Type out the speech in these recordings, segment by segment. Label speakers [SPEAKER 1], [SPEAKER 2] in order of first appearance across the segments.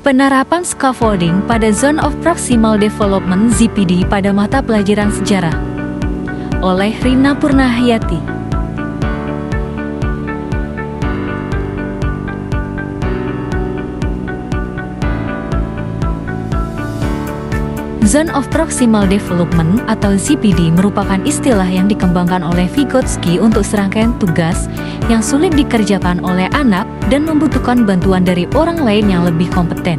[SPEAKER 1] Penerapan scaffolding pada Zone of Proximal Development (ZPD) pada mata pelajaran sejarah oleh Rina Purnahayati. Zone of Proximal Development atau ZPD merupakan istilah yang dikembangkan oleh Vygotsky untuk serangkaian tugas yang sulit dikerjakan oleh anak dan membutuhkan bantuan dari orang lain yang lebih kompeten.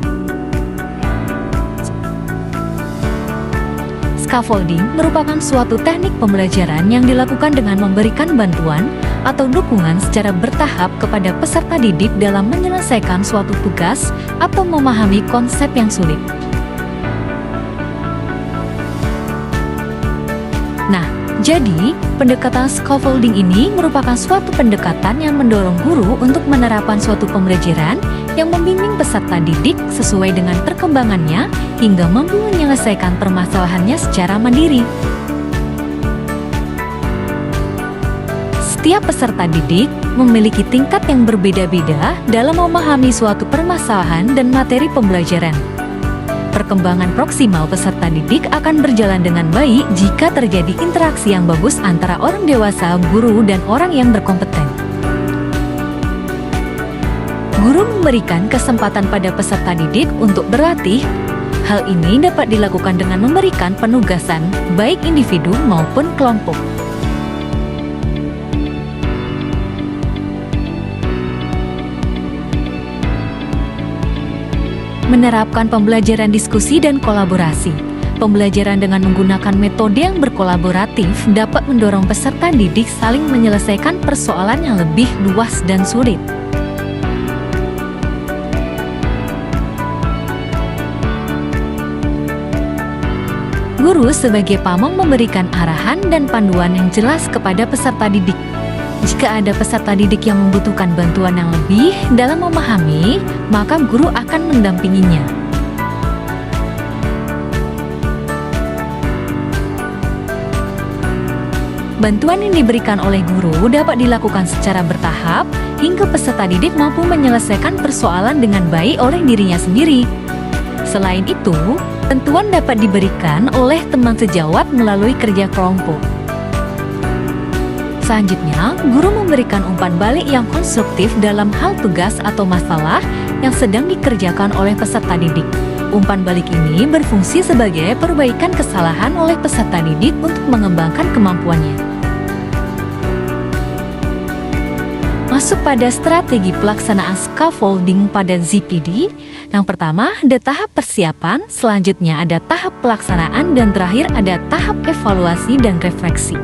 [SPEAKER 1] Scaffolding merupakan suatu teknik pembelajaran yang dilakukan dengan memberikan bantuan atau dukungan secara bertahap kepada peserta didik dalam menyelesaikan suatu tugas atau memahami konsep yang sulit. Nah, jadi pendekatan scaffolding ini merupakan suatu pendekatan yang mendorong guru untuk menerapkan suatu pembelajaran yang membimbing peserta didik sesuai dengan perkembangannya hingga mampu menyelesaikan permasalahannya secara mandiri. Setiap peserta didik memiliki tingkat yang berbeda-beda dalam memahami suatu permasalahan dan materi pembelajaran. Perkembangan proksimal peserta didik akan berjalan dengan baik jika terjadi interaksi yang bagus antara orang dewasa, guru, dan orang yang berkompeten. Guru memberikan kesempatan pada peserta didik untuk berlatih. Hal ini dapat dilakukan dengan memberikan penugasan, baik individu maupun kelompok. Menerapkan pembelajaran diskusi dan kolaborasi. Pembelajaran dengan menggunakan metode yang berkolaboratif dapat mendorong peserta didik saling menyelesaikan persoalan yang lebih luas dan sulit. Guru sebagai pamong memberikan arahan dan panduan yang jelas kepada peserta didik. Jika ada peserta didik yang membutuhkan bantuan yang lebih dalam memahami, maka guru akan mendampinginya. Bantuan yang diberikan oleh guru dapat dilakukan secara bertahap hingga peserta didik mampu menyelesaikan persoalan dengan baik oleh dirinya sendiri. Selain itu, bantuan dapat diberikan oleh teman sejawat melalui kerja kelompok. Selanjutnya, guru memberikan umpan balik yang konstruktif dalam hal tugas atau masalah yang sedang dikerjakan oleh peserta didik. Umpan balik ini berfungsi sebagai perbaikan kesalahan oleh peserta didik untuk mengembangkan kemampuannya. Masuk pada strategi pelaksanaan scaffolding pada ZPD. Yang pertama, ada tahap persiapan, selanjutnya ada tahap pelaksanaan, dan terakhir ada tahap evaluasi dan refleksi.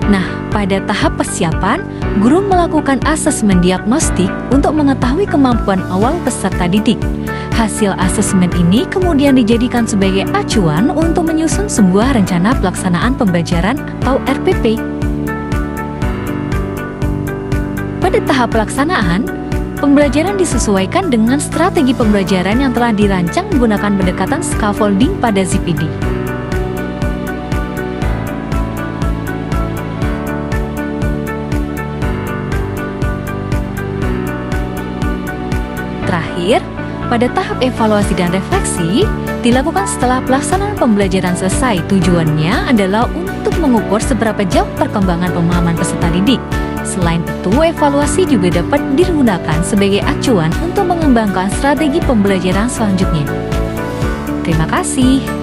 [SPEAKER 1] Nah, pada tahap persiapan, guru melakukan asesmen diagnostik untuk mengetahui kemampuan awal peserta didik. Hasil asesmen ini kemudian dijadikan sebagai acuan untuk menyusun sebuah rencana pelaksanaan pembelajaran atau RPP. Pada tahap pelaksanaan, pembelajaran disesuaikan dengan strategi pembelajaran yang telah dirancang menggunakan pendekatan scaffolding pada ZPD. Terakhir, pada tahap evaluasi dan refleksi, dilakukan setelah pelaksanaan pembelajaran selesai. Tujuannya adalah untuk mengukur seberapa jauh perkembangan pemahaman peserta didik. Selain itu, evaluasi juga dapat digunakan sebagai acuan untuk mengembangkan strategi pembelajaran selanjutnya. Terima kasih.